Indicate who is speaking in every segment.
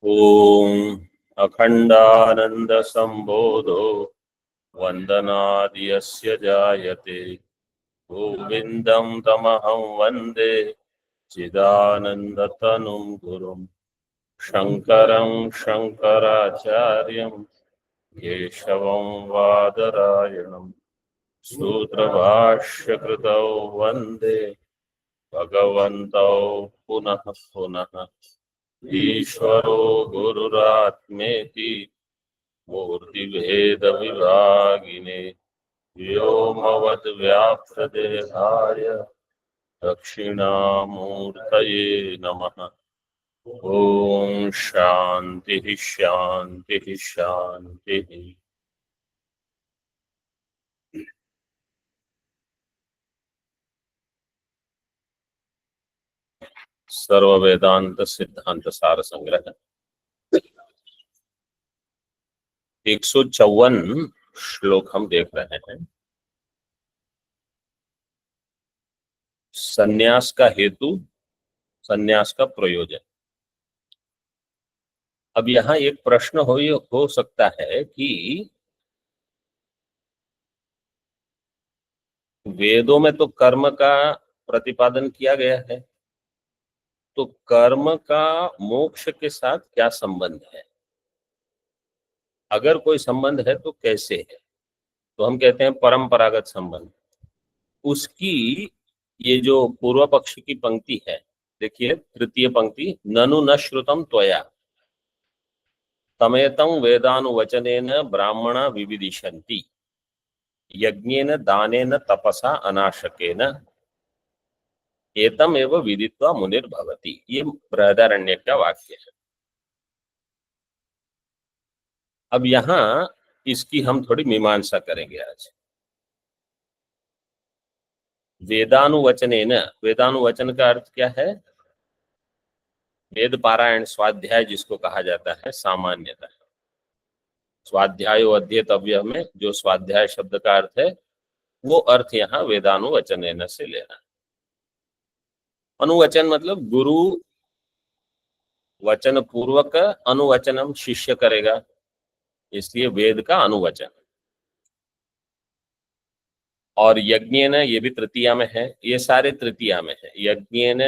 Speaker 1: ओम अखंडानंद संबोधो वंदनादि यस्य जायते गोविंदं तमहं वंदे चिदानंदतनुं गुरुं शंकरं शंकराचार्यं केशवं वादरायणं सूत्रभाष्यकृतौ वंदे भगवन्तौ पुनः पुनः ईश्वरो गुरुरात्मेति मूर्तिभेदविभागिने व्योमवद्व्याप्तदेहाय दक्षिणामूर्तये नमः। ओम शांति शांति शांति। सर्व वेदांत सिद्धांत सार संग्रह 154 श्लोक हम देख रहे हैं। संन्यास का हेतु, संन्यास का प्रयोजन। अब यहाँ एक प्रश्न हो सकता है कि वेदों में तो कर्म का प्रतिपादन किया गया है, तो कर्म का मोक्ष के साथ क्या संबंध है? अगर कोई संबंध है तो कैसे है? तो हम कहते हैं परंपरागत संबंध। उसकी ये जो पूर्व पक्ष की पंक्ति है, देखिए तृतीय पंक्ति, ननु न श्रुतम त्वया तमेतं वेदानुवचनेन ब्राह्मणा विविदिशन्ति यज्ञेन दानेन तपसा अनाशकेन एतम एव विदित्वा मुनिर्भवति। ये बृहदारण्यक का वाक्य है। अब यहाँ इसकी हम थोड़ी मीमांसा करेंगे आज। वेदानुवचनेन, वेदानुवचन का अर्थ क्या है? वेद पारायण, स्वाध्याय जिसको कहा जाता है सामान्यतः। स्वाध्याय अध्येतव्य में जो स्वाध्याय शब्द का अर्थ है, वो अर्थ यहाँ वेदानुवचनेन से लेना। अनुवचन मतलब गुरु वचन पूर्वक अनुवचनम शिष्य करेगा, इसलिए वेद का अनुवचन। और यज्ञेन, ये भी तृतीया में है, ये सारे तृतीया में है। यज्ञेन,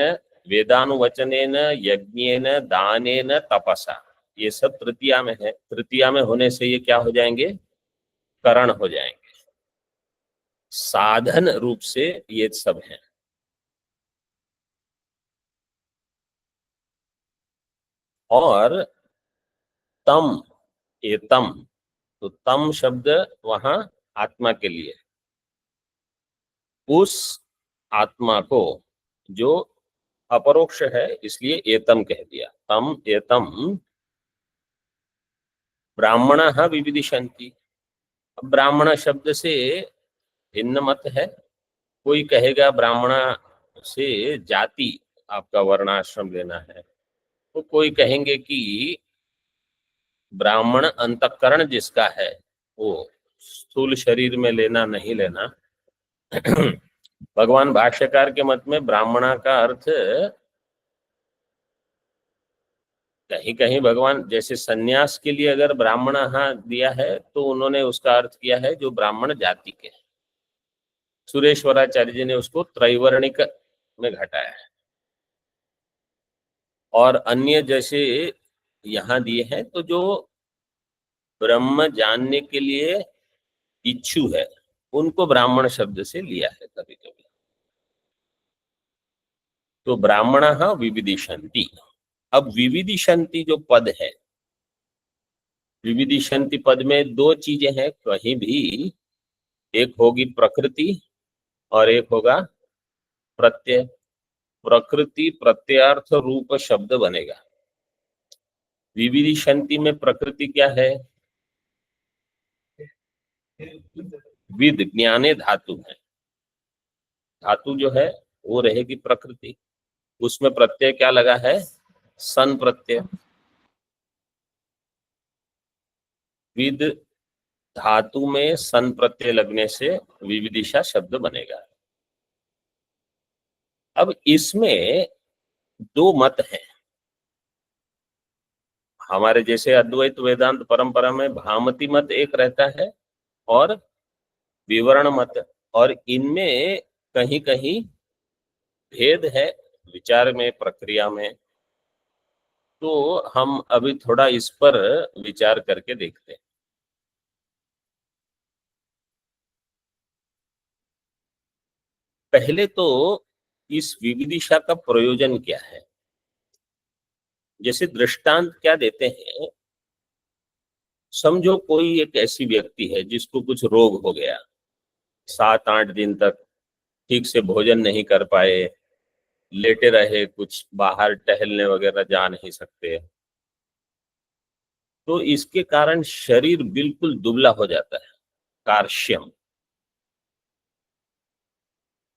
Speaker 1: वेदानुवचनेन, यज्ञेन, दानेन, तपसा, ये सब तृतीया में है। तृतीया में होने से ये क्या हो जाएंगे? करण हो जाएंगे। साधन रूप से ये सब हैं। और तम, ये तम, तो तम शब्द वहां आत्मा के लिए, उस आत्मा को जो अपरोक्ष है, इसलिए एतम कह दिया। तम एतम ब्राह्मणः विविदिशन्ति। ब्राह्मण शब्द से भिन्न मत है। कोई कहेगा ब्राह्मण से जाति, आपका वर्णाश्रम लेना है, तो कोई कहेंगे कि ब्राह्मण अंतःकरण जिसका है वो स्थूल शरीर में लेना नहीं लेना। भगवान भाष्यकार के मत में ब्राह्मणा का अर्थ कहीं कहीं भगवान, जैसे सन्यास के लिए अगर ब्राह्मण दिया है तो उन्होंने उसका अर्थ किया है जो ब्राह्मण जाति के। सुरेश्वराचार्य जी ने उसको त्रैवर्णिक में घटाया है। और अन्य जैसे यहाँ दिए हैं, तो जो ब्रह्म जानने के लिए इच्छु है उनको ब्राह्मण शब्द से लिया है कभी कभी। तो ब्राह्मणः विविदिशन्ति। अब विविदिशन्ति जो पद है, विविदिशन्ति पद में दो चीजें हैं कहीं भी। एक होगी प्रकृति और एक होगा प्रत्यय। प्रकृति प्रत्ययार्थ रूप शब्द बनेगा। विविदिशन्ति में प्रकृति क्या है? विद, ज्ञाने धातु है। धातु जो है वो रहेगी प्रकृति। उसमें प्रत्यय क्या लगा है? सन प्रत्यय। विद धातु में सन प्रत्यय लगने से विविदिशा शब्द बनेगा। अब इसमें दो मत हैं। हमारे जैसे अद्वैत वेदांत परंपरा में भामती मत एक रहता है और विवरण मत, और इनमें कहीं कहीं भेद है विचार में, प्रक्रिया में। तो हम अभी थोड़ा इस पर विचार करके देखते हैं। पहले तो इस विविदिशा का प्रयोजन क्या है। जैसे दृष्टांत क्या देते हैं, समझो कोई एक ऐसी व्यक्ति है जिसको कुछ रोग हो गया, 7-8 दिन तक ठीक से भोजन नहीं कर पाए, लेटे रहे, कुछ बाहर टहलने वगैरह जा नहीं सकते। तो इसके कारण शरीर बिल्कुल दुबला हो जाता है, कार्श्यम।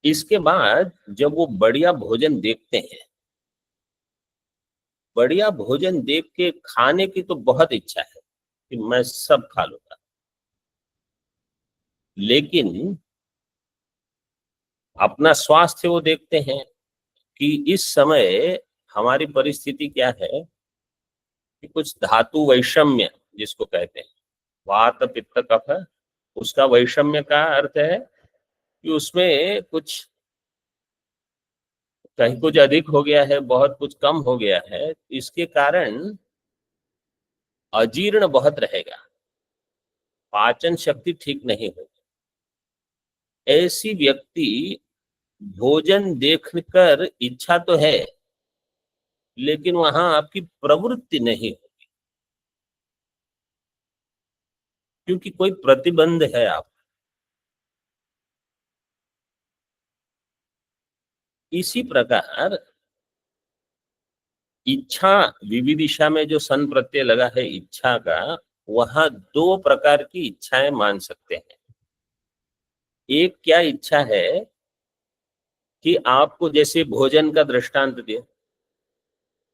Speaker 1: इसके बाद जब वो बढ़िया भोजन देखते हैं, बढ़िया भोजन देख के खाने की तो बहुत इच्छा है कि मैं सब खा लूंगा, लेकिन अपना स्वास्थ्य वो देखते हैं कि इस समय हमारी परिस्थिति क्या है कि कुछ धातु वैषम्य जिसको कहते हैं, वात पित्त कफ, उसका वैषम्य का अर्थ है कि उसमें कुछ, कहीं कुछ अधिक हो गया है, बहुत कुछ कम हो गया है। इसके कारण अजीर्ण बहुत रहेगा, पाचन शक्ति ठीक नहीं होगी। ऐसी व्यक्ति भोजन देखकर इच्छा तो है, लेकिन वहां आपकी प्रवृत्ति नहीं, क्योंकि कोई प्रतिबंध है। आप इसी प्रकार इच्छा, विविदिशा में जो सन प्रत्यय लगा है इच्छा का, वहां दो प्रकार की इच्छाएं मान सकते हैं। एक क्या इच्छा है कि आपको, जैसे भोजन का दृष्टांत दिया,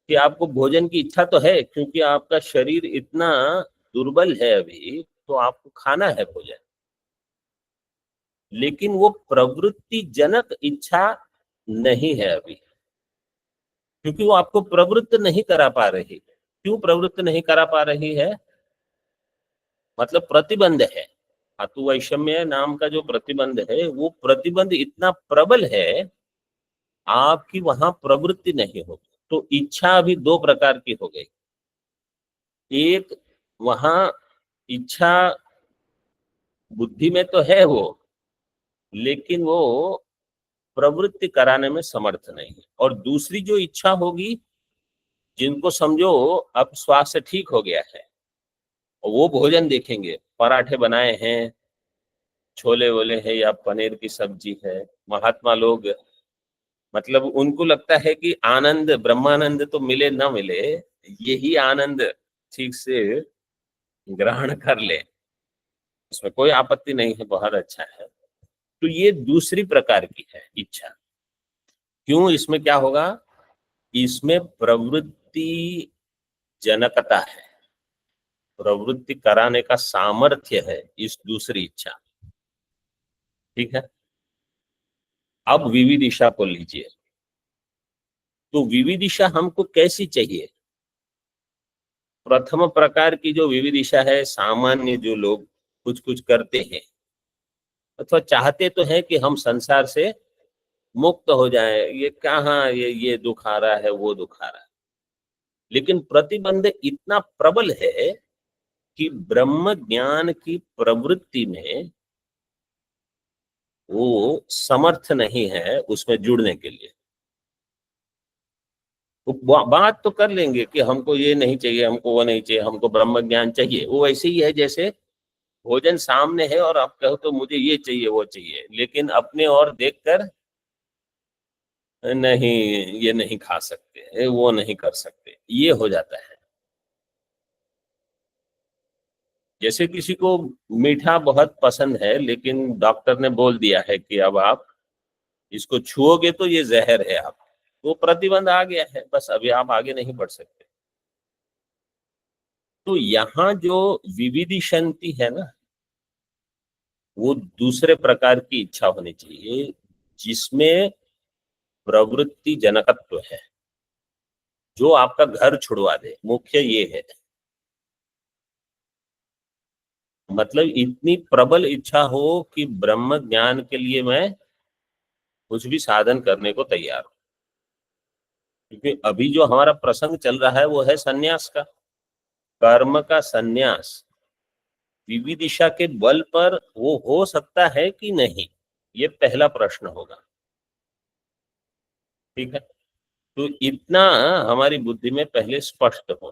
Speaker 1: कि आपको भोजन की इच्छा तो है क्योंकि आपका शरीर इतना दुर्बल है अभी, तो आपको खाना है भोजन, लेकिन वो प्रवृत्ति जनक इच्छा नहीं है अभी, क्योंकि वो आपको प्रवृत्त नहीं करा पा रही। क्यों प्रवृत्त नहीं करा पा रही है? मतलब प्रतिबंध है। धातु वैषम्य नाम का जो प्रतिबंध है, वो प्रतिबंध इतना प्रबल है, आपकी वहां प्रवृत्ति नहीं होगी। तो इच्छा अभी दो प्रकार की हो गई। एक, वहां इच्छा बुद्धि में तो है वो, लेकिन वो प्रवृत्ति कराने में समर्थ नहीं है। और दूसरी जो इच्छा होगी, जिनको समझो अब स्वास्थ्य ठीक हो गया है, वो भोजन देखेंगे, पराठे बनाए हैं, छोले वोले हैं, या पनीर की सब्जी है। महात्मा लोग, मतलब उनको लगता है कि आनंद, ब्रह्मानंद तो मिले ना मिले, यही आनंद ठीक से ग्रहण कर ले, इसमें कोई आपत्ति नहीं है, बहुत अच्छा है। तो ये दूसरी प्रकार की है इच्छा। क्यों? इसमें क्या होगा, इसमें प्रवृत्ति जनकता है, प्रवृत्ति कराने का सामर्थ्य है इस दूसरी इच्छा। ठीक है। अब विविदिशा को लीजिए। तो विविदिशा हमको कैसी चाहिए? प्रथम प्रकार की जो विविदिशा है, सामान्य जो लोग कुछ कुछ करते हैं अथवा चाहते तो हैं कि हम संसार से मुक्त हो जाए, ये कहाँ, ये दुख आ रहा है, वो दुख आ रहा है, लेकिन प्रतिबंध इतना प्रबल है कि ब्रह्म ज्ञान की प्रवृत्ति में वो समर्थ नहीं है उसमें जुड़ने के लिए। वो बात तो कर लेंगे कि हमको ये नहीं चाहिए, हमको वो नहीं चाहिए, हमको ब्रह्म ज्ञान चाहिए। वो वैसे ही है जैसे भोजन सामने है और आप कहो तो मुझे ये चाहिए वो चाहिए, लेकिन अपने और देखकर नहीं, ये नहीं खा सकते, वो नहीं कर सकते, ये हो जाता है। जैसे किसी को मीठा बहुत पसंद है, लेकिन डॉक्टर ने बोल दिया है कि अब आप इसको छुओगे तो ये जहर है, आप, वो प्रतिबंध आ गया है, बस अभी आप आगे नहीं बढ़ सकते। तो यहाँ जो विविदिशंति है ना, वो दूसरे प्रकार की इच्छा होनी चाहिए, जिसमें प्रवृत्ति जनकत्व है, जो आपका घर छुड़वा दे, मुख्य ये है। मतलब इतनी प्रबल इच्छा हो कि ब्रह्म ज्ञान के लिए मैं कुछ भी साधन करने को तैयार हूं। क्योंकि अभी जो हमारा प्रसंग चल रहा है वो है सन्यास का, कर्म का सन्यास। विविदिशा के बल पर वो हो सकता है कि नहीं, ये पहला प्रश्न होगा। ठीक है, तो इतना हमारी बुद्धि में पहले स्पष्ट हो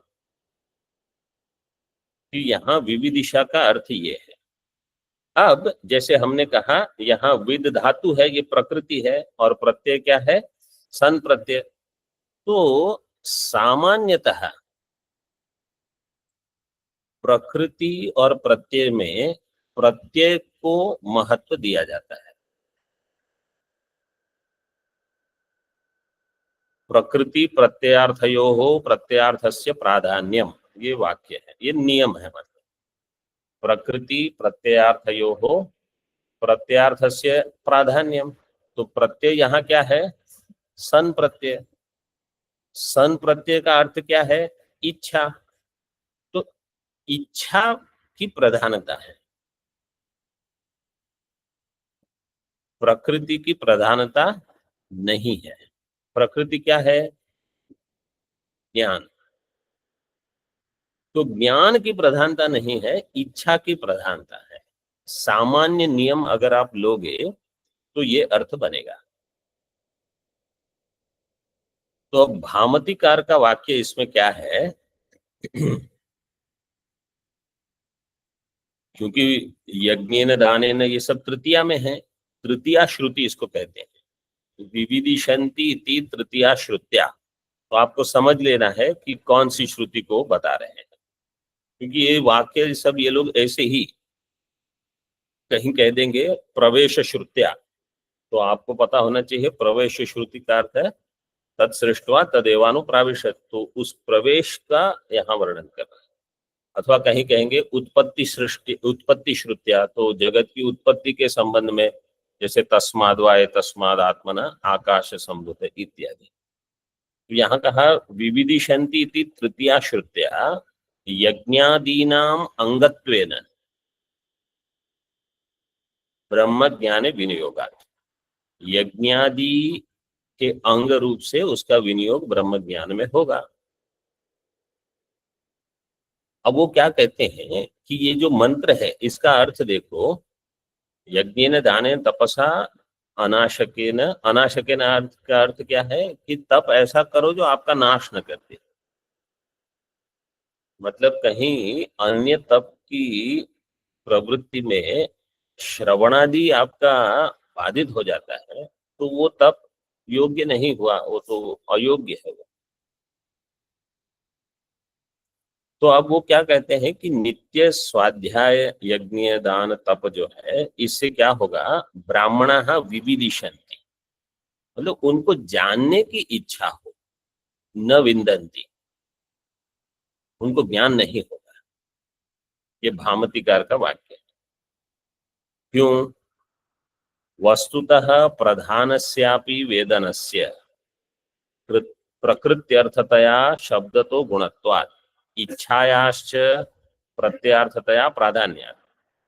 Speaker 1: कि यहाँ विविदिशा का अर्थ ये है। अब जैसे हमने कहा यहाँ विद धातु है, ये प्रकृति है, और प्रत्यय क्या है, सन प्रत्यय। तो सामान्यतः प्रकृति और प्रत्यय में प्रत्यय को महत्व दिया जाता है। प्रकृति प्रत्ययार्थयोः प्रत्ययार्थस्य प्राधान्यम, ये वाक्य है, ये नियम है। मतलब प्रकृति प्रत्ययार्थयोः प्रत्ययार्थस्य प्राधान्यम। तो प्रत्यय यहाँ क्या है, सन प्रत्यय। सन प्रत्यय का अर्थ क्या है, इच्छा। तो इच्छा की प्रधानता है, प्रकृति की प्रधानता नहीं है। प्रकृति क्या है, ज्ञान। तो ज्ञान की प्रधानता नहीं है, इच्छा की प्रधानता है। सामान्य नियम अगर आप लोगे तो ये अर्थ बनेगा। तो भामतीकार का वाक्य इसमें क्या है, क्योंकि यज्ञेन दानेन ये सब तृतीया में है, तृतीया श्रुति इसको कहते हैं। विविदिशन्ति इति तृतीया श्रुत्या। तो आपको समझ लेना है कि कौन सी श्रुति को बता रहे हैं, क्योंकि ये वाक्य सब ये लोग ऐसे ही कहीं कह देंगे प्रवेश श्रुत्या। तो आपको पता होना चाहिए प्रवेश श्रुति का अर्थ है तत्सृष्टवा तदेवानुप्राविशत। तो उस प्रवेश का यहाँ वर्णन कर रहा है। अथवा कहीं कहेंगे उत्पत्ति सृष्टि, उत्पत्ति श्रुत्या, तो जगत की उत्पत्ति के संबंध में, जैसे तस्माद वाय तस्माद आत्मना आकाश संभूत इत्यादि। तो यहाँ कहा विविदिशन्ति इति तृतीया श्रुत्या यज्ञादीनाम अंगत्वेन ब्रह्म ज्ञान विनियोगात्। यज्ञादि के अंग रूप से उसका विनियोग ब्रह्म ज्ञान में होगा। अब वो क्या कहते हैं कि ये जो मंत्र है इसका अर्थ देखो, यज्ञेन दानेन तपसा अनाशकेन। अनाशकेन अर्थ का अर्थ क्या है कि तप ऐसा करो जो आपका नाश न करते। मतलब कहीं अन्य तप की प्रवृत्ति में श्रवणादि आपका बाधित हो जाता है तो वो तप योग्य नहीं हुआ, वो तो अयोग्य है वो। तो अब वो क्या कहते हैं कि नित्य स्वाध्याय यज्ञ दान तप जो है, इससे क्या होगा, ब्राह्मणः विविदिशन्ति, मतलब उनको जानने की इच्छा हो, न विन्दन्ति, उनको ज्ञान नहीं होगा। ये भामतीकार का वाक्य है। क्यों, वस्तुतः प्रधानस्यापि वेदनस्य प्रकृत्यर्थतया शब्दतो गुणत्वात् इच्छायाश्च प्रत्यार्थतया प्राधान्यात्।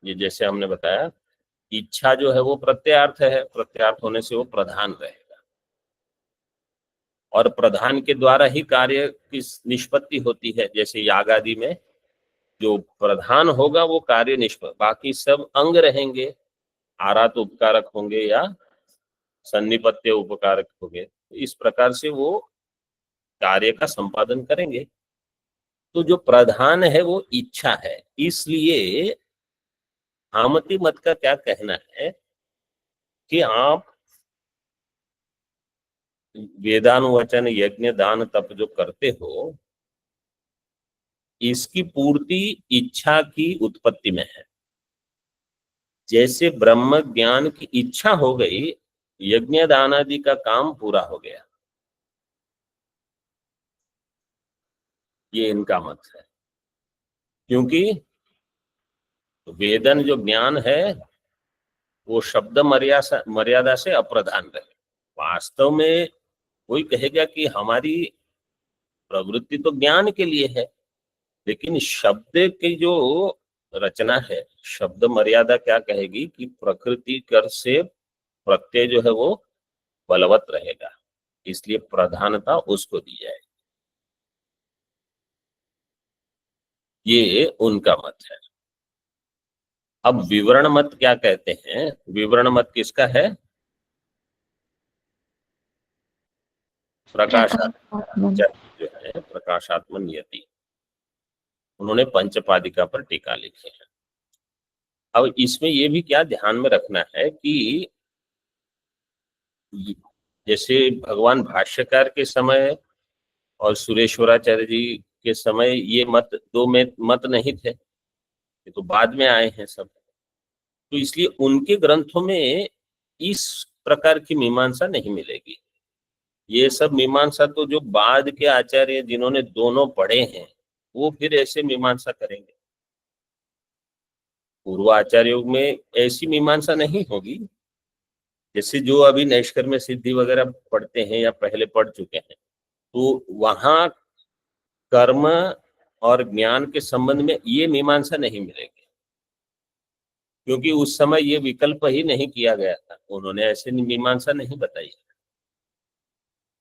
Speaker 1: ये जैसे हमने बताया, इच्छा जो है वो प्रत्यार्थ है, प्रत्यार्थ होने से वो प्रधान रहेगा, और प्रधान के द्वारा ही कार्य की निष्पत्ति होती है। जैसे याग आदि में जो प्रधान होगा वो कार्य निष्पत्ति, बाकी सब अंग रहेंगे, आरात उपकारक होंगे या सन्निपत्य उपकारक होंगे। इस प्रकार से वो कार्य का संपादन करेंगे। तो जो प्रधान है वो इच्छा है। इसलिए भामती मत का क्या कहना है कि आप वेदानुवचन यज्ञ दान तप जो करते हो, इसकी पूर्ति इच्छा की उत्पत्ति में है। जैसे ब्रह्म ज्ञान की इच्छा हो गई, यज्ञ दान आदि का काम पूरा हो गया। ये इनका मत है, क्योंकि वेदन जो ज्ञान है वो शब्द मर्यादा से अप्रधान रहे। वास्तव में कोई कहेगा कि हमारी प्रवृत्ति तो ज्ञान के लिए है, लेकिन शब्द की जो रचना है, शब्द मर्यादा क्या कहेगी कि प्रकृति कर से प्रत्यय जो है वो बलवत रहेगा, इसलिए प्रधानता उसको दी जाए। ये उनका मत है। अब विवरण मत क्या कहते हैं? विवरण मत किसका है?
Speaker 2: प्रकाशात्मन।
Speaker 1: प्रकाशात्मन जो है, प्रकाशात्मन नियति, उन्होंने पंचपादिका पर टीका लिखी है। अब इसमें ये भी क्या ध्यान में रखना है कि जैसे भगवान भाष्यकार के समय और सुरेश्वराचार्य जी के समय ये मत दो में मत नहीं थे, ये तो बाद में आए हैं सब, तो इसलिए उनके ग्रंथों में इस प्रकार की मीमांसा नहीं मिलेगी। ये सब मीमांसा तो जो बाद के आचार्य जिन्होंने दोनों पढ़े हैं वो फिर ऐसे मीमांसा करेंगे। पूर्व आचार्यों में ऐसी मीमांसा नहीं होगी, जैसे जो अभी नैष्कर्म्य सिद्धि वगैरह पढ़ते हैं या पहले पढ़ चुके हैं, तो वहां कर्म और ज्ञान के संबंध में ये मीमांसा नहीं मिलेगी, क्योंकि उस समय ये विकल्प ही नहीं किया गया था, उन्होंने ऐसे मीमांसा नहीं बताई।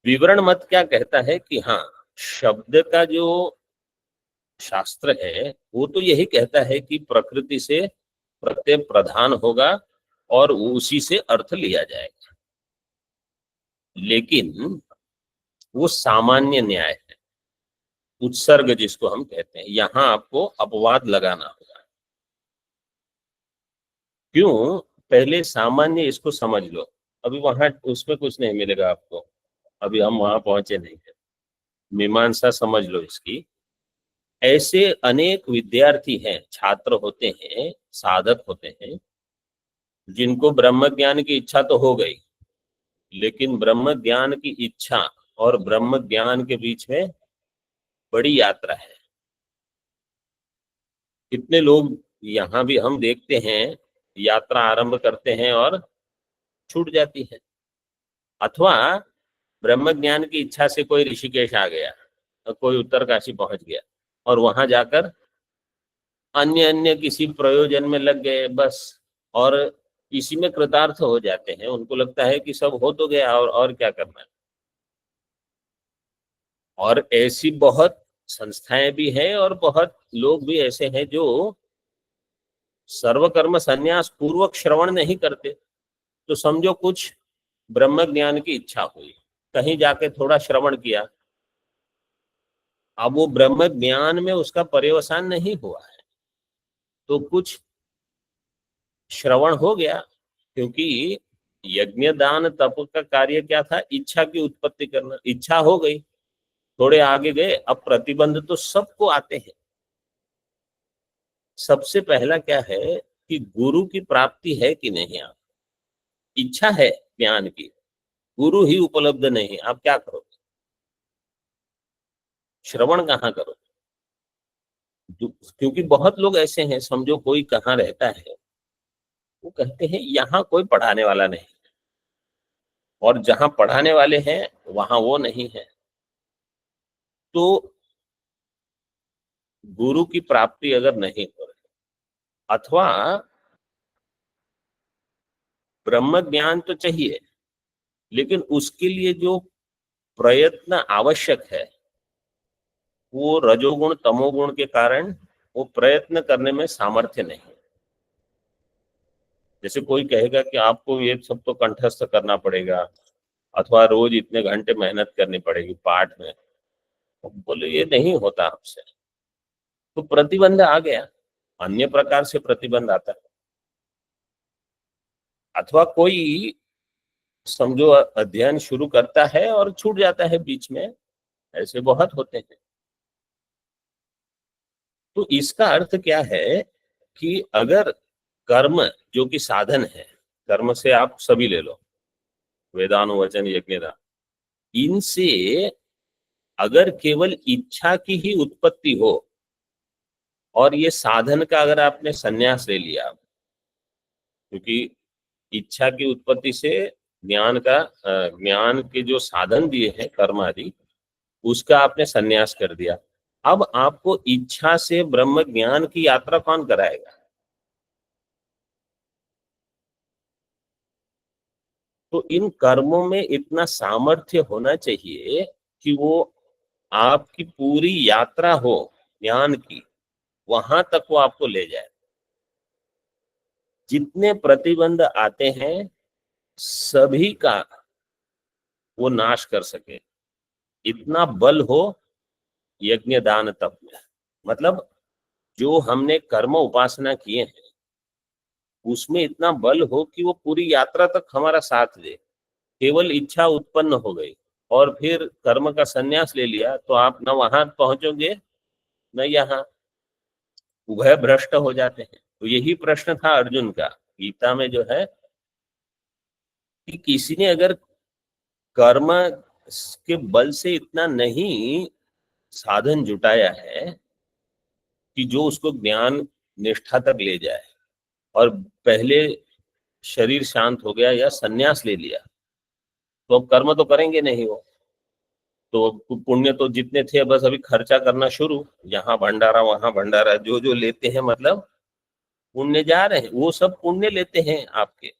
Speaker 1: विवरण मत क्या कहता है कि हाँ, शब्द का जो शास्त्र है वो तो यही कहता है कि प्रकृति से प्रत्यय प्रधान होगा और उसी से अर्थ लिया जाएगा, लेकिन वो सामान्य न्याय है, उत्सर्ग जिसको हम कहते हैं, यहां आपको अपवाद लगाना होगा। क्यों? पहले सामान्य इसको समझ लो, अभी वहां उसमें कुछ नहीं मिलेगा आपको, अभी हम वहां पहुंचे नहीं है। मीमांसा समझ लो इसकी। ऐसे अनेक विद्यार्थी हैं, छात्र होते हैं, साधक होते हैं, जिनको ब्रह्म ज्ञान की इच्छा तो हो गई, लेकिन ब्रह्म ज्ञान की इच्छा और ब्रह्म ज्ञान के बीच में बड़ी यात्रा है। कितने लोग यहाँ भी हम देखते हैं यात्रा आरंभ करते हैं और छूट जाती है, अथवा ब्रह्म ज्ञान की इच्छा से कोई ऋषिकेश आ गया, कोई उत्तरकाशी पहुंच गया और वहां जाकर अन्य अन्य किसी प्रयोजन में लग गए बस, और इसी में कृतार्थ हो जाते हैं। उनको लगता है कि सब हो तो गया और क्या करना है। और ऐसी बहुत संस्थाएं भी हैं और बहुत लोग भी ऐसे हैं जो सर्वकर्म संन्यास पूर्वक श्रवण नहीं करते, तो समझो कुछ ब्रह्म ज्ञान की इच्छा हुई, कहीं जाके थोड़ा श्रवण किया, अब वो ब्रह्म ज्ञान में उसका पर्यवसान नहीं हुआ है, तो कुछ श्रवण हो गया, क्योंकि यज्ञ दान तप का कार्य क्या था? इच्छा की उत्पत्ति करना। इच्छा हो गई, थोड़े आगे गए, अब प्रतिबंध तो सबको आते हैं। सबसे पहला क्या है कि गुरु की प्राप्ति है कि नहीं, आप इच्छा है ज्ञान की, गुरु ही उपलब्ध नहीं, आप क्या करोगे? श्रवण कहाँ करोगे? क्योंकि बहुत लोग ऐसे हैं, समझो कोई कहाँ रहता है, वो कहते हैं यहाँ कोई पढ़ाने वाला नहीं, और जहां पढ़ाने वाले हैं वहां वो नहीं है, तो गुरु की प्राप्ति अगर नहीं हो रही, अथवा ब्रह्म ज्ञान तो चाहिए, लेकिन उसके लिए जो प्रयत्न आवश्यक है वो रजोगुण तमोगुण के कारण वो प्रयत्न करने में सामर्थ्य नहीं। जैसे कोई कहेगा कि आपको ये सब तो कंठस्थ करना पड़ेगा, अथवा रोज इतने घंटे मेहनत करनी पड़ेगी पाठ में, तो बोले ये नहीं होता हमसे, तो प्रतिबंध आ गया, अन्य प्रकार से प्रतिबंध आता है। अथवा कोई समझो अध्ययन शुरू करता है और छूट जाता है बीच में, ऐसे बहुत होते हैं। तो इसका अर्थ क्या है कि अगर कर्म जो कि साधन है, कर्म से आप सभी ले लो, वेदानुवचन यज्ञदान, इनसे अगर केवल इच्छा की ही उत्पत्ति हो, और ये साधन का अगर आपने संन्यास ले लिया, क्योंकि इच्छा की उत्पत्ति से ज्ञान का ज्ञान के जो साधन दिए हैं कर्म आदि, उसका आपने संन्यास कर दिया, अब आपको इच्छा से ब्रह्म ज्ञान की यात्रा कौन कराएगा? तो इन कर्मों में इतना सामर्थ्य होना चाहिए कि वो आपकी पूरी यात्रा हो ज्ञान की, वहां तक वो आपको ले जाए। जितने प्रतिबंध आते हैं सभी का वो नाश कर सके, इतना बल हो यज्ञ दान तप में। मतलब जो हमने कर्म उपासना किए हैं उसमें इतना बल हो कि वो पूरी यात्रा तक हमारा साथ दे। केवल इच्छा उत्पन्न हो गई और फिर कर्म का संन्यास ले लिया तो आप न वहां पहुंचोगे न यहाँ, उभय भ्रष्ट हो जाते हैं। तो यही प्रश्न था अर्जुन का गीता में जो है कि किसी ने अगर कर्म के बल से इतना नहीं साधन जुटाया है कि जो उसको ज्ञान निष्ठा तक ले जाए, और पहले शरीर शांत हो गया या संन्यास ले लिया, तो अब कर्म तो करेंगे नहीं वो। तो पुण्य तो जितने थे बस अभी खर्चा करना शुरू, यहाँ भंडारा वहां भंडारा, जो जो लेते हैं मतलब पुण्य जा रहे हैं, वो सब पुण्य लेते हैं आपके।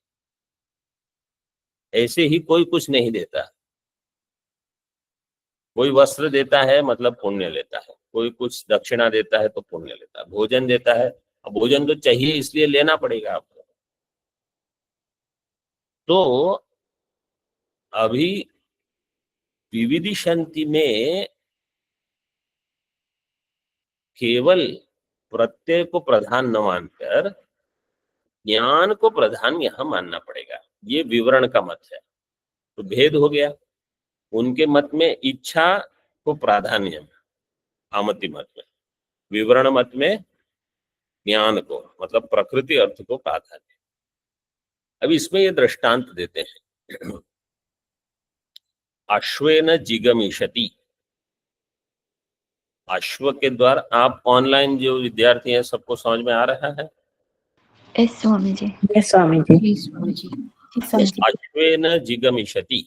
Speaker 1: ऐसे ही कोई कुछ नहीं देता। कोई वस्त्र देता है मतलब पुण्य लेता है, कोई कुछ दक्षिणा देता है तो पुण्य लेता है, भोजन देता है, अब भोजन तो चाहिए इसलिए लेना पड़ेगा आपको। तो अभी विविधिशंति में केवल प्रत्यय को प्रधान न मानकर ज्ञान को प्रधान यहां मानना पड़ेगा। ये विवरण का मत है। तो भेद हो गया। उनके मत में इच्छा को प्राधान्य, आमति मत में, विवरण मत में ज्ञान को मतलब प्रकृति अर्थ को प्राधान्य। अब इसमें ये दृष्टांत देते हैं। अश्वेन जिगमिषति, अश्व के द्वारा, आप ऑनलाइन जो विद्यार्थी हैं सबको समझ में आ रहा है?
Speaker 2: यस स्वामी जी।
Speaker 3: यस स्वामी जी।
Speaker 2: जी स्वामी जी। जी स्वामी जी।
Speaker 1: अश्वेन जिगमिषति,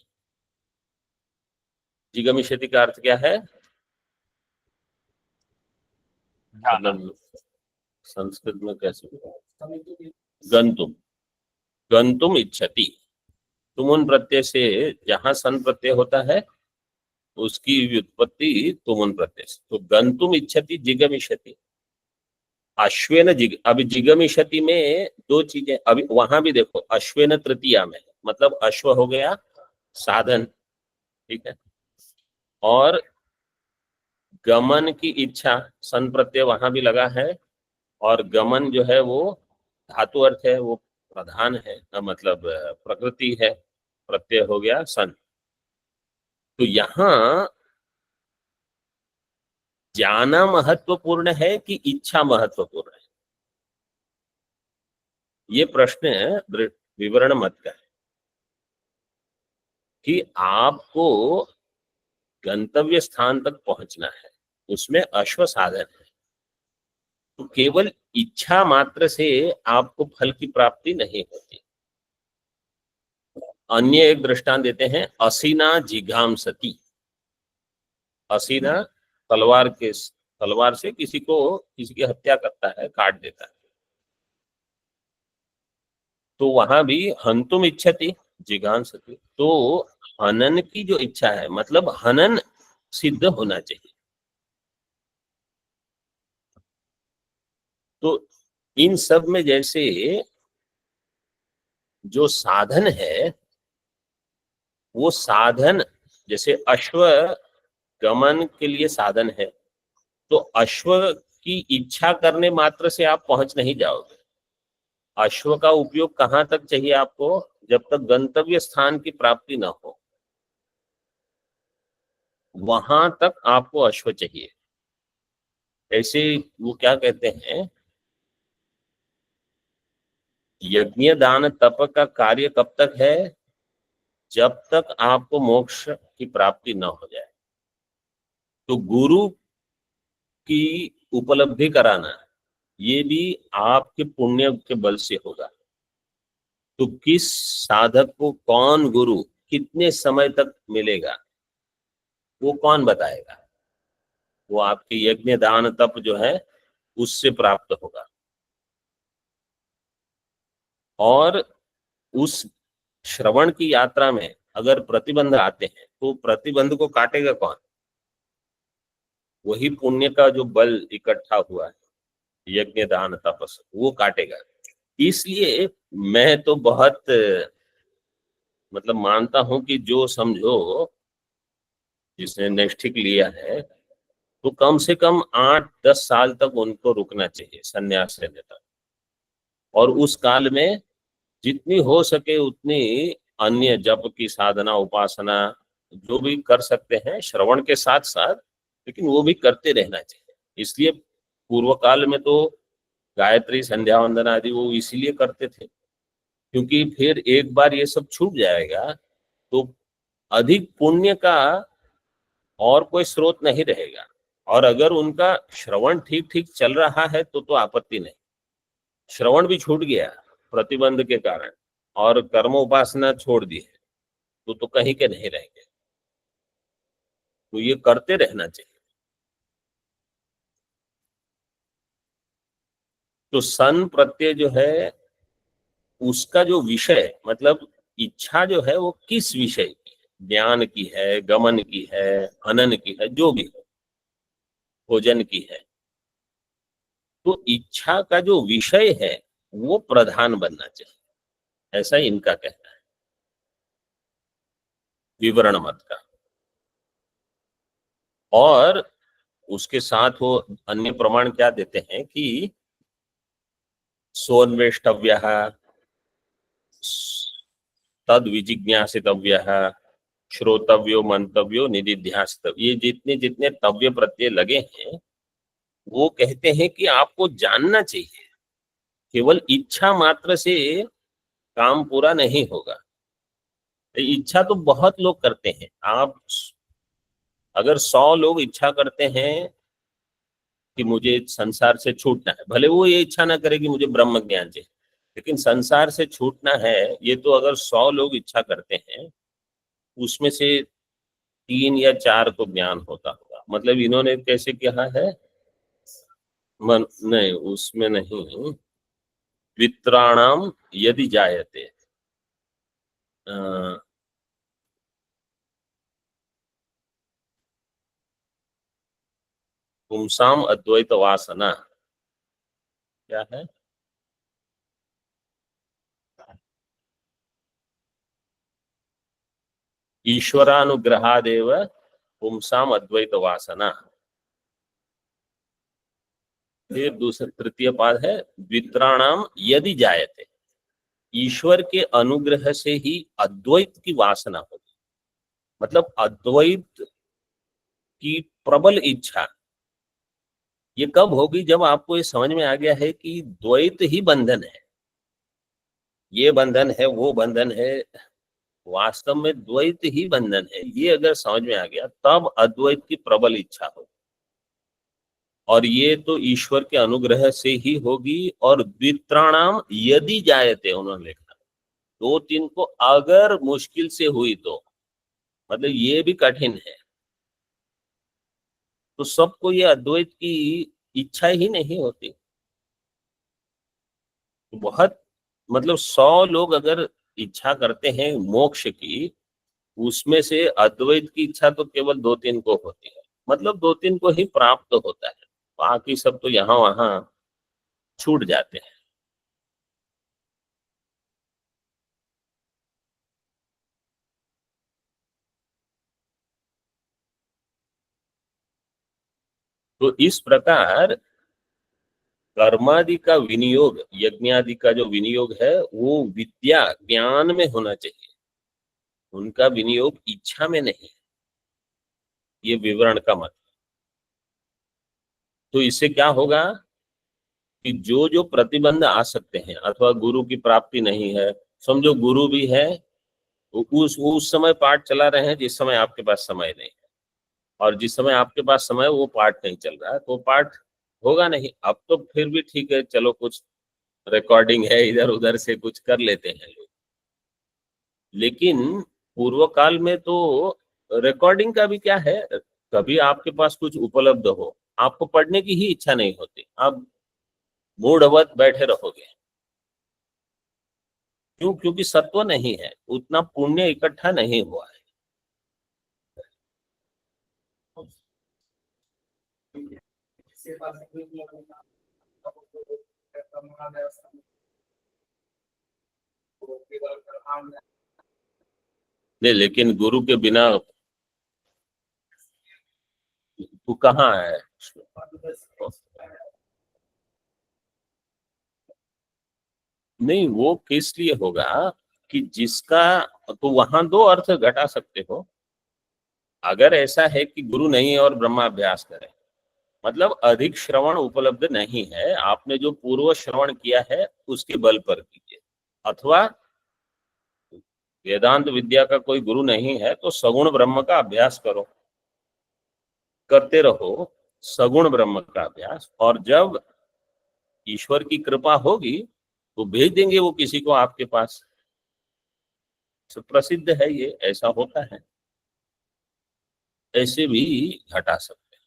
Speaker 1: जिगमिषति का अर्थ क्या है? मतलब संस्कृत में कैसे? गंतुम, गंतुम इच्छति। तुमुन प्रत्यय से जहां सन प्रत्यय होता है उसकी व्युत्पत्ति तुमुन प्रत्यय से। तो गंतुम इच्छति जिगमिषति, अश्वेन जिग। अभी जिगमिषति में दो चीजें, अभी वहां भी देखो अश्वेन तृतीया में, मतलब अश्व हो गया साधन, ठीक है, और गमन की इच्छा, सन प्रत्यय वहां भी लगा है, और गमन जो है वो धातु अर्थ है, वो प्रधान है, मतलब प्रकृति है, प्रत्यय हो गया सन। तो यहाँ जाना महत्वपूर्ण है कि इच्छा महत्वपूर्ण है? ये प्रश्न विवरण मत का है कि आपको गंतव्य स्थान तक पहुंचना है, उसमें अश्व साधन है। तो केवल इच्छा मात्र से आपको फल की प्राप्ति नहीं होती। अन्य एक दृष्टांत देते हैं, असीना जिघांसति। असीना तलवार से किसी की हत्या करता है, काट देता है। तो वहां भी हंतुम इच्छति जिघांसति, तो हनन की जो इच्छा है मतलब हनन सिद्ध होना चाहिए। तो इन सब में जैसे जो साधन है वो साधन, जैसे अश्व गमन के लिए साधन है, तो अश्व की इच्छा करने मात्र से आप पहुंच नहीं जाओगे। अश्व का उपयोग कहाँ तक चाहिए आपको? जब तक गंतव्य स्थान की प्राप्ति न हो, वहां तक आपको अश्व चाहिए। ऐसे वो क्या कहते हैं, यज्ञ दान तप का कार्य कब तक है? जब तक आपको मोक्ष की प्राप्ति न हो जाए। तो गुरु की उपलब्धि कराना ये भी आपके पुण्य के बल से होगा। तो किस साधक को कौन गुरु कितने समय तक मिलेगा वो कौन बताएगा? वो आपके यज्ञ दान तप जो है उससे प्राप्त होगा। और उस श्रवण की यात्रा में अगर प्रतिबंध आते हैं तो प्रतिबंध को काटेगा कौन? वही पुण्य का जो बल इकट्ठा हुआ है यज्ञ दान तपस, वो काटेगा। इसलिए मैं तो बहुत मतलब मानता हूं कि जो समझो जिसने नैष्ठिक लिया है तो कम से कम 8-10 साल तक उनको रुकना चाहिए संन्यास लेने तक। और उस काल में जितनी हो सके उतनी अन्य जप की साधना उपासना जो भी कर सकते हैं श्रवण के साथ साथ, लेकिन वो भी करते रहना चाहिए। इसलिए पूर्व काल में तो गायत्री संध्या वंदन आदि वो इसीलिए करते थे, क्योंकि फिर एक बार ये सब छूट जाएगा तो अधिक पुण्य का और कोई स्रोत नहीं रहेगा। और अगर उनका श्रवण ठीक ठीक चल रहा है तो आपत्ति नहीं। श्रवण भी छूट गया प्रतिबंध के कारण और कर्म उपासना छोड़ दी है तो कहीं के नहीं रहेंगे। तो ये करते रहना चाहिए। तो सन प्रत्यय जो है उसका जो विषय मतलब इच्छा जो है वो किस विषय की है? ज्ञान की है, गमन की है, हनन की है, जो भी हो, भोजन की है। तो इच्छा का जो विषय है वो प्रधान बनना चाहिए, ऐसा इनका कहना है विवरण मत का। और उसके साथ वो अन्य प्रमाण क्या देते हैं कि सोन्वेष्टव्य तद विजिज्ञासितव्य श्रोतव्यो मंतव्यो निदिध्यासितव्य, ये जितने जितने तव्य प्रत्यय लगे हैं वो कहते हैं कि आपको जानना चाहिए। केवल इच्छा मात्र से काम पूरा नहीं होगा। इच्छा तो बहुत लोग करते हैं। आप अगर 100 लोग इच्छा करते हैं कि मुझे संसार से छूटना है, भले वो ये इच्छा ना करे कि मुझे ब्रह्म ज्ञान चाहिए, लेकिन संसार से छूटना है ये तो अगर 100 लोग इच्छा करते हैं उसमें से 3 या 4 को ज्ञान होता होगा। मतलब इन्होंने कैसे कहा है, मन नहीं उसमें नहीं, वित्राणाम यदि जायते पुंसाम अद्वैत वासना, क्या है, ईश्वरानुग्रहादेव पुंसाम अद्वैत वासना। फिर दूसरा तृतीय पाद है वित्राणाम यदि जायते, ईश्वर के अनुग्रह से ही अद्वैत की वासना होगी। मतलब अद्वैत की प्रबल इच्छा ये कब होगी, जब आपको ये समझ में आ गया है कि द्वैत ही बंधन है, ये बंधन है वो बंधन है, वास्तव में द्वैत ही बंधन है, ये अगर समझ में आ गया तब अद्वैत की प्रबल इच्छा होगी। और ये तो ईश्वर के अनुग्रह से ही होगी। और द्वित्राणाम यदि जायते उन्होंने लिखा, 2-3 को अगर मुश्किल से हुई तो, मतलब ये भी कठिन है, तो सबको ये अद्वैत की इच्छा ही नहीं होती। बहुत मतलब 100 लोग अगर इच्छा करते हैं मोक्ष की, उसमें से अद्वैत की इच्छा तो केवल 2-3 को होती है। मतलब 2-3 को ही प्राप्त होता है, बाकी सब तो यहाँ वहां छूट जाते हैं। तो इस प्रकार कर्मादि का विनियोग, यज्ञादि का जो विनियोग है वो विद्या ज्ञान में होना चाहिए, उनका विनियोग इच्छा में नहीं। ये विवरण का मत। तो इससे क्या होगा कि जो जो प्रतिबंध आ सकते हैं, अथवा गुरु की प्राप्ति नहीं है, समझो गुरु भी है, उस समय पाठ चला रहे हैं जिस समय आपके पास समय नहीं है, और जिस समय आपके पास समय वो पाठ नहीं चल रहा है, तो पाठ होगा नहीं। अब तो फिर भी ठीक है, चलो कुछ रिकॉर्डिंग है इधर उधर से कुछ कर लेते हैं लोग, लेकिन पूर्व काल में तो रिकॉर्डिंग का भी क्या है, कभी आपके पास कुछ उपलब्ध हो, आपको पढ़ने की ही इच्छा नहीं होती, आप मूढ़वत बैठे रहोगे। क्यों? क्योंकि सत्व नहीं है, उतना पुण्य इकट्ठा नहीं हुआ है। नहीं, लेकिन गुरु के बिना तू कहाँ है? नहीं, वो किस लिए होगा कि जिसका, तो वहां दो अर्थ घटा सकते हो। अगर ऐसा है कि गुरु नहीं है और ब्रह्माभ्यास करें, मतलब अधिक श्रवण उपलब्ध नहीं है, आपने जो पूर्व श्रवण किया है उसके बल पर कीजिए। अथवा वेदांत विद्या का कोई गुरु नहीं है तो सगुण ब्रह्म का अभ्यास करो, करते रहो सगुण ब्रह्म का अभ्यास, और जब ईश्वर की कृपा होगी तो भेज देंगे वो किसी को आपके पास। प्रसिद्ध है ये, ऐसा होता है। ऐसे भी घटा सकते हैं।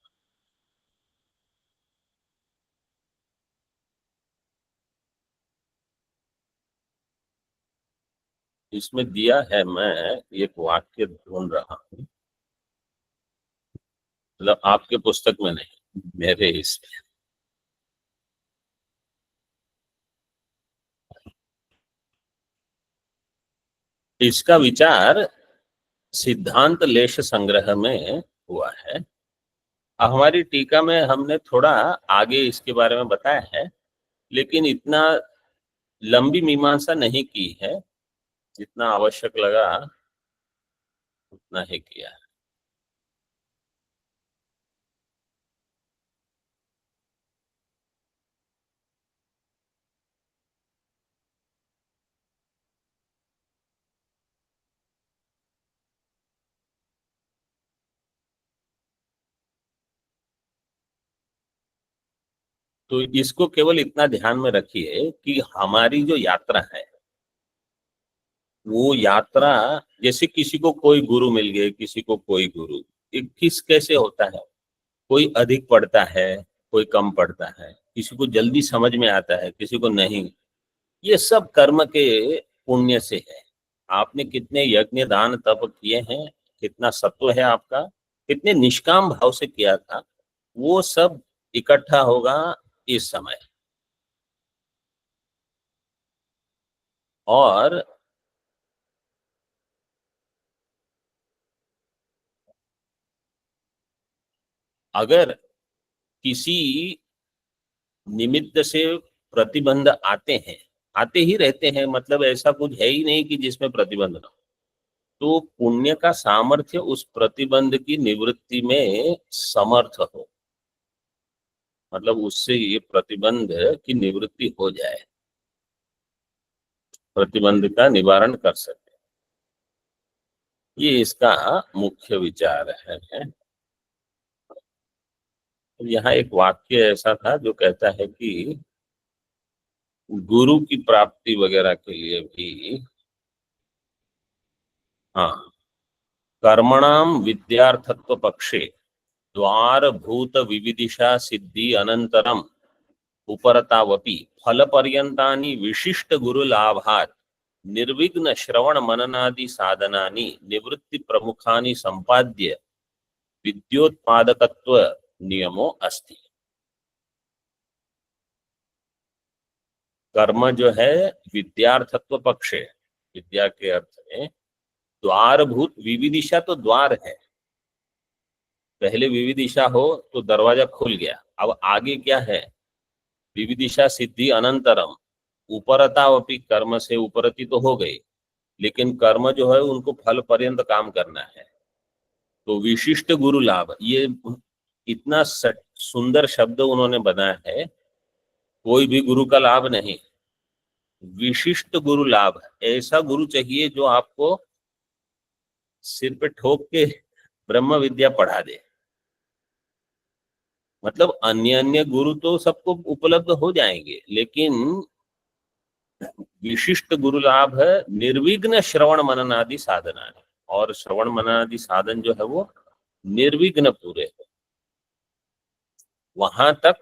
Speaker 1: इसमें दिया है, मैं एक वाक्य ढूंढ रहा हूँ, मतलब आपके पुस्तक में नहीं, मेरे इसमें। इसका विचार सिद्धांत लेश संग्रह में हुआ है। हमारी टीका में हमने थोड़ा आगे इसके बारे में बताया है, लेकिन इतना लंबी मीमांसा नहीं की है, जितना आवश्यक लगा उतना ही किया है। तो इसको केवल इतना ध्यान में रखिए कि हमारी जो यात्रा है, वो यात्रा, जैसे किसी को कोई गुरु मिल गए, किसी को कोई गुरु, एक किस कैसे होता है, कोई अधिक पढ़ता है, कोई कम पढ़ता है, किसी को जल्दी समझ में आता है, किसी को नहीं। ये सब कर्म के पुण्य से है। आपने कितने यज्ञ दान तप किए हैं, कितना सत्व है आपका, कितने निष्काम भाव से किया था, वो सब इकट्ठा होगा इस समय। और अगर किसी निमित्त से प्रतिबंध आते हैं, आते ही रहते हैं, मतलब ऐसा कुछ है ही नहीं कि जिसमें प्रतिबंध ना हो, तो पुण्य का सामर्थ्य उस प्रतिबंध की निवृत्ति में समर्थ हो, मतलब उससे ये प्रतिबंध की निवृत्ति हो जाए, प्रतिबंध का निवारण कर सके। ये इसका मुख्य विचार है। यहाँ एक वाक्य ऐसा था जो कहता है कि गुरु की प्राप्ति वगैरह के लिए भी, हाँ, कर्मणाम विद्यार्थत्व पक्षे द्वार भूत विविदिशा सिद्धि अनंतरम उपरतावपि फल पर्यंतानि विशिष्ट गुरु लाभात् निर्विघ्न श्रवण मननादि साधनानि निवृत्ति प्रमुखानि संपाद्य विद्योत्पादकत्व नियमो अस्ति। कर्म जो है विद्यार्थत्व पक्ष है, विद्या के अर्थ में द्वारभूत, विविदिशा तो द्वार है, पहले विविदिशा हो तो दरवाजा खुल गया, अब आगे क्या है, विविदिशा सिद्धि अनंतरम उपरतावपि, कर्म से उपरति तो हो गई, लेकिन कर्म जो है उनको फल पर्यंत काम करना है। तो विशिष्ट गुरु लाभ, ये इतना सुंदर शब्द उन्होंने बनाया है, कोई भी गुरु का लाभ नहीं, विशिष्ट गुरु लाभ। ऐसा गुरु चाहिए जो आपको सिर पे ठोक के ब्रह्म विद्या पढ़ा दे। मतलब अन्य अन्य गुरु तो सबको उपलब्ध हो जाएंगे, लेकिन विशिष्ट गुरु लाभ है निर्विघ्न श्रवण मननादि साधना, और श्रवण मननादि साधन जो है वो निर्विघ्न पूरे हो, वहां तक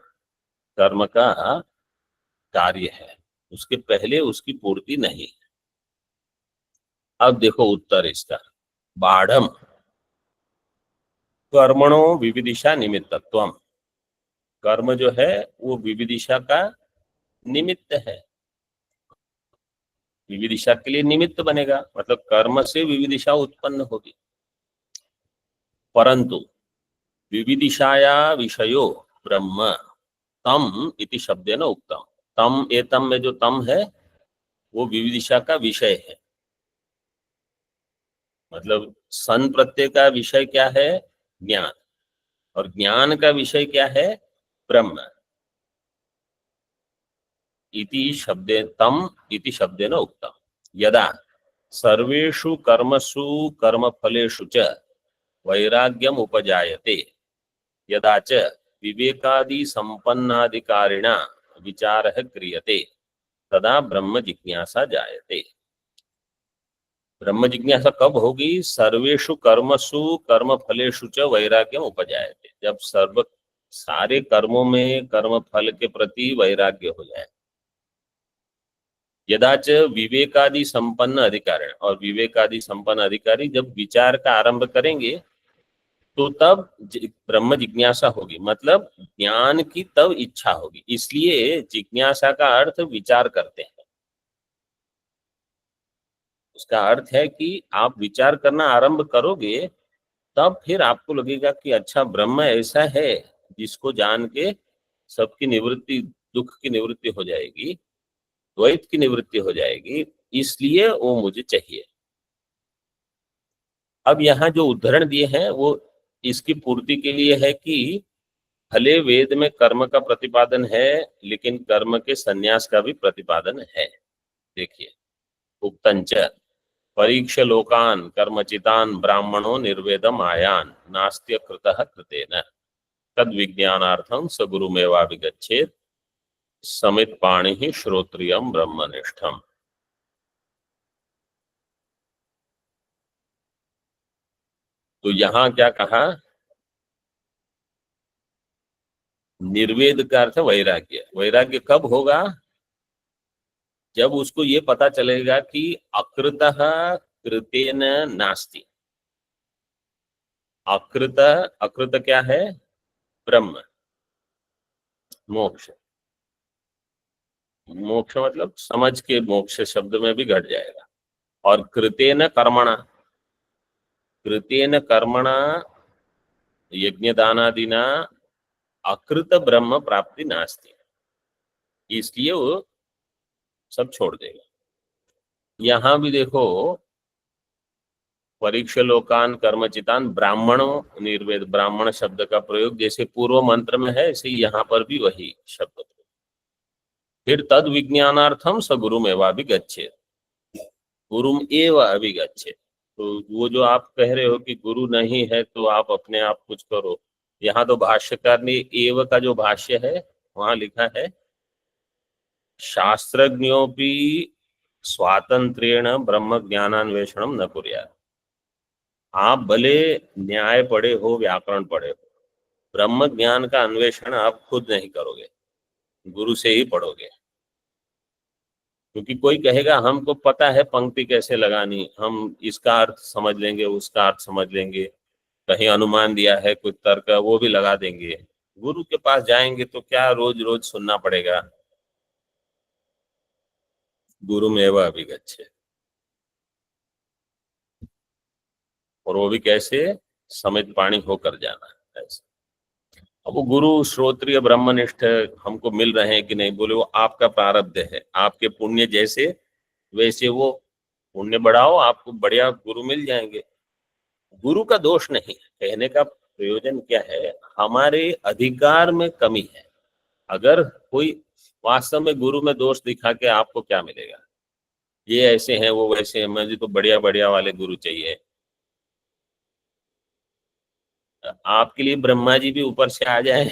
Speaker 1: कर्म का कार्य है, उसके पहले उसकी पूर्ति नहीं। अब देखो उत्तर इसका, बाढ़म कर्मणो विविदिशा निमित्तत्वम, कर्म जो है वो विविदिशा का निमित्त है, विविदिशा के लिए निमित्त बनेगा, मतलब कर्म से विविदिशा उत्पन्न होगी। परंतु विविदिशाया विषयो ब्रह्म तम इति शब्देन उक्तम, तम एतम में जो तम है वो विविदिशा का विषय है, मतलब सन प्रत्यय का विषय क्या है, ज्ञान, और ज्ञान का विषय क्या है, ब्रह्म। इति शब्दे तम इति शब्देन उक्तम यदा सर्वेषु कर्मसु कर्मफलेषु च वैराग्यम उपजायते यदा च विवेकादि संपन्नाधिकारिणा विचारः क्रियते तदा ब्रह्म जिज्ञासा जायते। ब्रह्म जिज्ञासा कब होगी, सर्वेषु कर्मसु कर्मफलेषु च वैराग्यम उपजायते, जब सर्व सारे कर्मों में कर्म फल के प्रति वैराग्य हो जाए। यदा च विवेकादि संपन्न अधिकारी, और विवेकादि संपन्न अधिकारी जब विचार का आरंभ करेंगे तो तब ब्रह्म जिज्ञासा होगी, मतलब ज्ञान की तब इच्छा होगी, इसलिए जिज्ञासा का अर्थ विचार करते हैं। उसका अर्थ है कि आप विचार करना आरंभ करोगे तब फिर आपको लगेगा कि अच्छा ब्रह्म ऐसा है जिसको जान के सबकी निवृत्ति, दुख की निवृत्ति हो जाएगी, द्वैत की निवृत्ति हो जाएगी, इसलिए वो मुझे चाहिए। अब यहाँ जो उदाहरण दिए हैं वो इसकी पूर्ति के लिए है कि भले वेद में कर्म का प्रतिपादन है लेकिन कर्म के संन्यास का भी प्रतिपादन है। देखिए, उक्तंच परीक्ष लोकान कर्मचितान ब्राह्मणो निर्वेदम आयान नास्त्य कृतः कृतेन तद विज्ञानार्थम स गुरुमेवाभिगच्छेत् समित पाणि श्रोत्रियम ब्रह्मनिष्ठम। तो यहाँ क्या कहा, निर्वेद का अर्थ वैराग्य। वैराग्य कब होगा, जब उसको ये पता चलेगा कि अकृतः कृतेन नास्ति। अकृत, अकृत क्या है, ब्रह्म, मोक्ष। मोक्ष मतलब समझ के मोक्ष शब्द में भी घट जाएगा। और कृतेन कर्मणा, कृतेन कर्मणा यज्ञ दानादिना अकृत ब्रह्म प्राप्ति नास्ति, इसलिए वो सब छोड़ देगा। यहां भी देखो, परीक्ष लोकान कर्मचितान ब्राह्मणों निर्वेद, ब्राह्मण शब्द का प्रयोग जैसे पूर्व मंत्र में है ऐसे यहाँ पर भी वही शब्द। फिर तद विज्ञानार्थम स गुरुम एवाभिगच्छेत्, गुरुम एव अभिगच्छेत्। तो वो जो आप कह रहे हो कि गुरु नहीं है तो आप अपने आप कुछ करो, यहाँ तो भाष्यकार ने एव का जो भाष्य है वहां लिखा है शास्त्रज्ञोपि स्वातंत्र्येण ब्रह्म ज्ञानान्वेषणम न कुर्यात्। आप भले न्याय पढ़े हो, व्याकरण पढ़े हो, ब्रह्म ज्ञान का अन्वेषण आप खुद नहीं करोगे, गुरु से ही पढ़ोगे। क्योंकि कोई कहेगा हमको पता है पंक्ति कैसे लगानी, हम इसका अर्थ समझ लेंगे, उसका अर्थ समझ लेंगे, कहीं अनुमान दिया है कुछ तर्क, वो भी लगा देंगे। गुरु के पास जाएंगे तो क्या रोज रोज सुनना पड़ेगा, गुरु में वह अभिगच्छेत्। और वो भी कैसे, समित पाणी होकर जाना ऐसे। अब वो गुरु श्रोत्रिय ब्रह्मनिष्ठ हमको मिल रहे हैं कि नहीं, बोले वो आपका प्रारब्ध है, आपके पुण्य जैसे वैसे वो पुण्य बढ़ाओ, आपको बढ़िया गुरु मिल जाएंगे। गुरु का दोष नहीं, कहने का प्रयोजन क्या है, हमारे अधिकार में कमी है। अगर कोई वास्तव में गुरु में दोष दिखा के आपको क्या मिलेगा, ये ऐसे हैं वो वैसे हैं, मुझे तो बढ़िया बढ़िया वाले गुरु चाहिए। आपके लिए ब्रह्मा जी भी ऊपर से आ जाए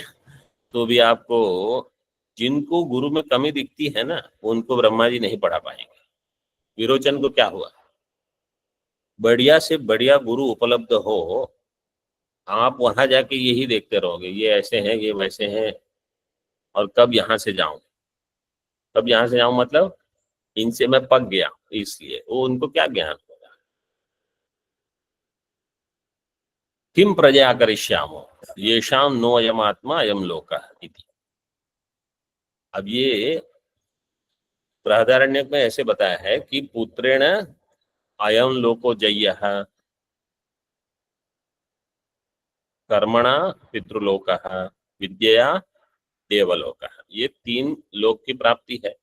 Speaker 1: तो भी आपको, जिनको गुरु में कमी दिखती है ना उनको ब्रह्मा जी नहीं पढ़ा पाएंगे। विरोचन को क्या हुआ, बढ़िया से बढ़िया गुरु उपलब्ध हो आप वहां जाके यही देखते रहोगे, ये ऐसे हैं, ये वैसे हैं, और कब यहाँ से जाऊं, कब यहाँ से जाऊं, मतलब इनसे मैं पक गया, इसलिए वो उनको क्या ज्ञान होगा। किम प्रजा करिष्यामो येषाम नो अयम आत्मा अयम लोकः इति। अब ये बृहदारण्यक में ऐसे बताया है कि पुत्रेण अयम लोको जय्यः, कर्मणा पितृलोकः, विद्यया देवलोकः, ये 3 लोक की प्राप्ति है।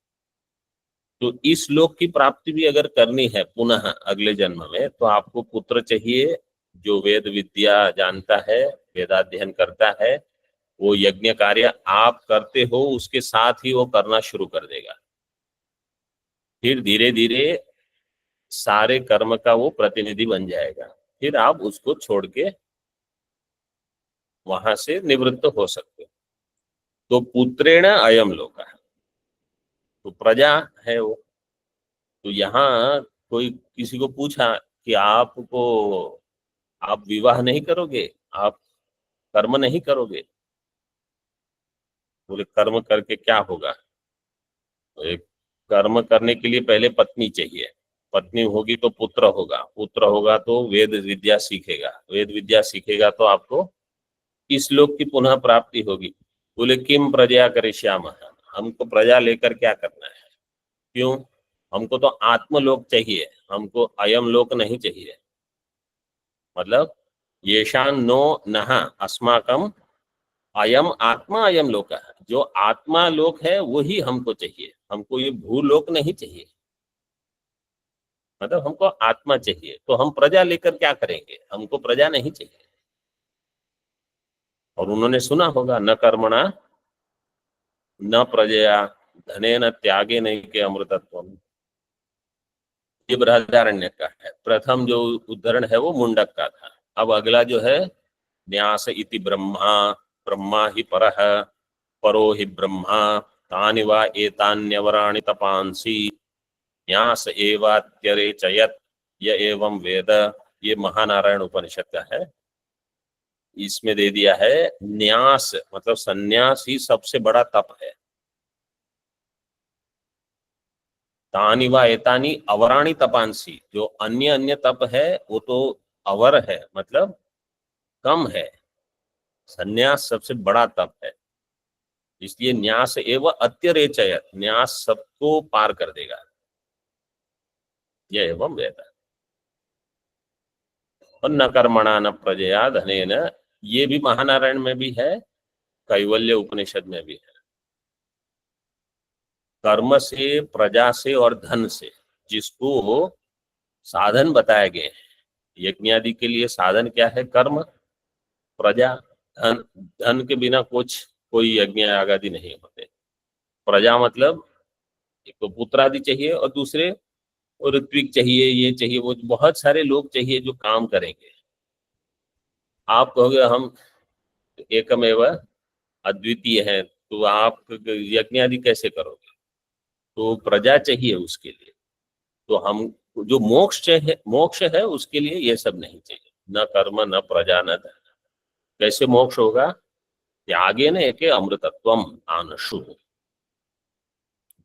Speaker 1: तो इस लोक की प्राप्ति भी अगर करनी है पुनः अगले जन्म में, तो आपको पुत्र चाहिए जो वेद विद्या जानता है, वेदाध्ययन करता है, वो यज्ञ कार्य आप करते हो उसके साथ ही वो करना शुरू कर देगा। फिर धीरे धीरे सारे कर्म का वो प्रतिनिधि बन जाएगा, फिर आप उसको छोड़ के वहां से निवृत्त हो सकते हो। तो पुत्रेण अयम लोक, तो प्रजा है वो। तो यहाँ कोई किसी को पूछा कि आप विवाह नहीं करोगे, आप कर्म नहीं करोगे, बोले कर्म करके क्या होगा। तो एक कर्म करने के लिए पहले पत्नी चाहिए, पत्नी होगी तो पुत्र होगा, पुत्र होगा तो वेद विद्या सीखेगा, वेद विद्या सीखेगा तो आपको इस लोक की पुनः प्राप्ति होगी। बोले किम प्रजा करिष्यामः, हमको प्रजा लेकर क्या करना है, क्यों, हमको तो आत्मलोक चाहिए, हमको अयम लोक नहीं चाहिए। मतलब येषान नो नः अस्माकम अयम आत्मा अयम लोक है, जो आत्मा लोक है वही हमको चाहिए, हमको ये भूलोक नहीं चाहिए। मतलब हमको आत्मा चाहिए, तो हम प्रजा लेकर क्या करेंगे, हमको प्रजा नहीं चाहिए। और उन्होंने सुना होगा न कर्मणा न प्रजया धनेन त्यागे नहीं के अमृतत्व। ये बृहदारण्य का है। प्रथम जो उद्धरण है वो मुंडक का था। अब अगला जो है न्यास इति ब्रह्मा, ब्रह्मा ही परः, परो हि ब्रह्मा, तानि वा एतान्यवराणि तपांसि, न्यास एवात्यरेचयत् य एवं वेद। ये महानारायण उपनिषद का है। इसमें दे दिया है न्यास, मतलब सन्यास ही सबसे बड़ा तप है। तानि वा एतानि अवराणि तपांसि, जो अन्य अन्य तप है वो तो अवर है, मतलब कम है। सन्यास सबसे बड़ा तप है, इसलिए न्यास एवं अत्यरेचयत, न्यास सबको पार कर देगा। यह एवं वेद। और न कर्मणा न प्रजया धनेन, ये भी महानारायण में भी है, कैवल्य उपनिषद में भी है। कर्म से, प्रजा से और धन से, जिसको साधन बताए गए हैं। यज्ञ आदि के लिए साधन क्या है, कर्म, प्रजा, धन। धन के बिना कोई यज्ञ आदि नहीं होते। प्रजा मतलब एक तो पुत्र आदि चाहिए, और दूसरे ऋत्विक चाहिए, ये चाहिए, वो बहुत सारे लोग चाहिए जो काम करेंगे। आप कहोगे हम एकमेव अद्वितीय हैं, तो आप यज्ञ आदि कैसे करोगे, तो प्रजा चाहिए उसके लिए। तो हम जो मोक्ष है उसके लिए ये सब नहीं चाहिए, न कर्म न प्रजा न धन। कैसे मोक्ष होगा, त्यागे न एके अमृतत्वम आनशु,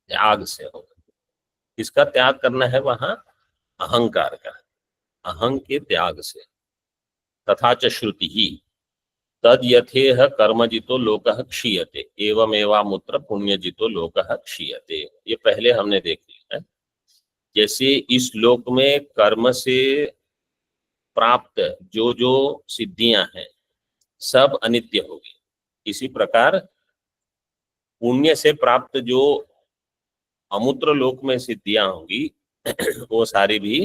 Speaker 1: त्याग से होगा। किसका त्याग करना है वहां, अहंकार का, अहं के त्याग से। तथा च श्रुति ही तद यथेह कर्मजितो लोकः क्षीयते एवमेवामुत्र पुण्यजितो लोकः क्षीयते। ये पहले हमने देख लिया है। जैसे इस लोक में कर्म से प्राप्त जो जो सिद्धियां हैं सब अनित्य होगी, इसी प्रकार पुण्य से प्राप्त जो अमूत्र लोक में सिद्धियां होंगी वो सारी भी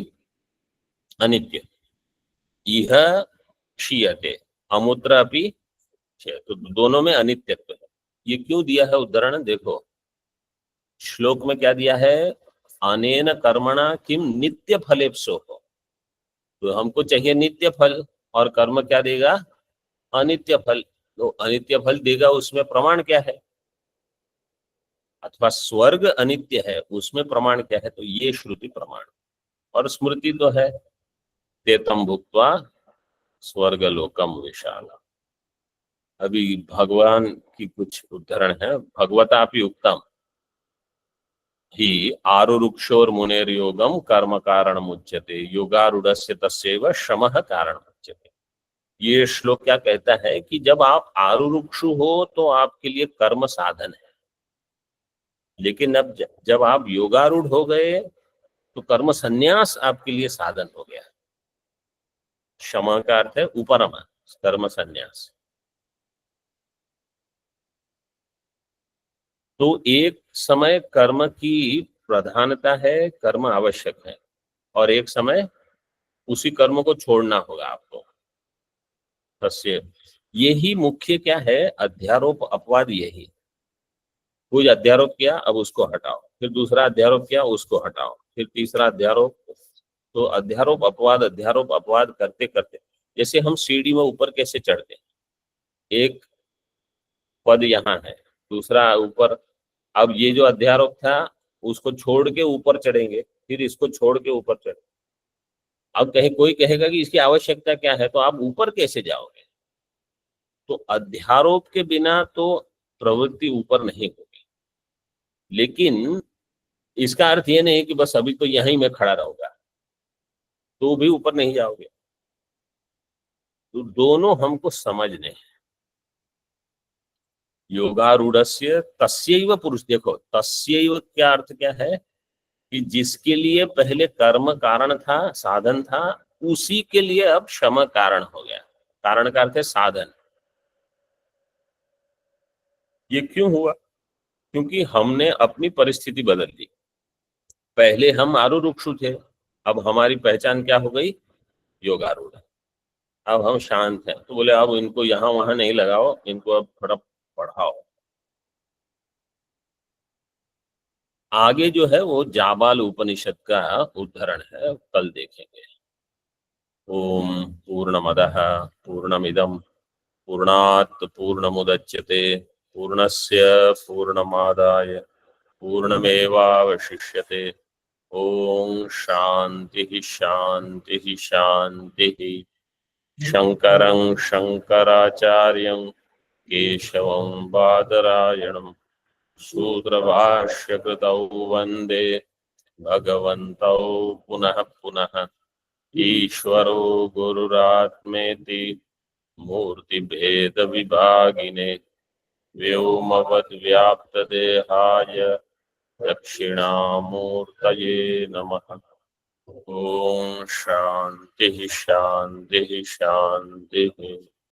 Speaker 1: अनित्य। यह क्षीयते अमूत्र अपि क्षीयते, तो दोनों में अनित्यत्व है। ये क्यों दिया है उदाहरण, देखो श्लोक में क्या दिया है, अनेन कर्मणा किम नित्य फलेप्सो हो। तो हमको चाहिए नित्य फल, और कर्म क्या देगा, अनित्य फल। तो अनित्य फल देगा, उसमें प्रमाण क्या है, अथवा स्वर्ग अनित्य है उसमें प्रमाण क्या है, तो ये श्रुति प्रमाण। और स्मृति तो है, तेतम भुक्त्वा स्वर्गलोकम विशाला। अभी भगवान की कुछ उदाहरण है। भगवतापि उक्तम ही आरुरुक्षोर मुनेर्योगम कर्म कारण मुच्यते योगारूढ़स्य तस्यैव श्रमः कारण मुच्यते। ये श्लोक क्या कहता है कि जब आप आरुरुक्षु हो तो आपके लिए कर्म साधन है, लेकिन अब जब आप योगारूढ़ हो गए तो कर्म संन्यास आपके लिए साधन हो गया। क्षमा का अर्थ है उपरमा, कर्म संन्यास। तो एक समय कर्म की प्रधानता है, कर्म आवश्यक है, और एक समय उसी कर्म को छोड़ना होगा आपको। तस्य यही मुख्य क्या है, अध्यारोप अपवाद। यही कोई अध्यारोप किया, अब उसको हटाओ, फिर दूसरा अध्यारोप किया, उसको हटाओ, फिर तीसरा अध्यारोप। तो अध्यारोप अपवाद करते करते, जैसे हम सीढ़ी में ऊपर कैसे चढ़ते हैं, एक पद यहाँ है, दूसरा ऊपर, अब ये जो अध्यारोप था उसको छोड़ के ऊपर चढ़ेंगे, फिर इसको छोड़ के ऊपर चढ़ेंगे। अब कहीं कोई कहेगा कि इसकी आवश्यकता क्या है, तो आप ऊपर कैसे जाओगे? तो अध्यारोप के बिना तो प्रवृत्ति ऊपर नहीं होगी, लेकिन इसका अर्थ ये नहीं कि बस अभी तो यहीं में खड़ा रहूंगा, तो भी ऊपर नहीं जाओगे। तो दोनों हमको समझने हैं। योगारूढ़स्य तस्यैव पुरुष, देखो तस्यैव क्या अर्थ क्या है कि जिसके लिए पहले कर्म कारण था, साधन था, उसी के लिए अब क्षम कारण हो गया। कारण का अर्थ है साधन। ये क्यों हुआ? क्योंकि हमने अपनी परिस्थिति बदल दी। पहले हम आरुरुक्षु थे, अब हमारी पहचान क्या हो गई? योगारूढ़। अब हम शांत हैं, तो बोले अब इनको यहाँ वहां नहीं लगाओ, इनको अब थोड़ा पढ़ाओ। आगे जो है वो जाबाल उपनिषद का उद्धरण है, कल देखेंगे। ओम पूर्णमदः पूर्णमिदं पूर्णात् पूर्णमुदच्यते पूर्णस्य पूर्णमादाय पूर्णमेवावशिष्यते। ओम शांति शांति शांति। शंकरं शंकराचार्यं केशवं बादरायणं सूत्रभाष्यकृतौ वन्दे भगवन्तौ पुनः पुनः। ईश्वरो गुरुरात्मेति मूर्तिभेदविभागिने व्योमवद्व्याप्तदेहाय दक्षिणामूर्तये नमः। ओम शांति शांति शांति।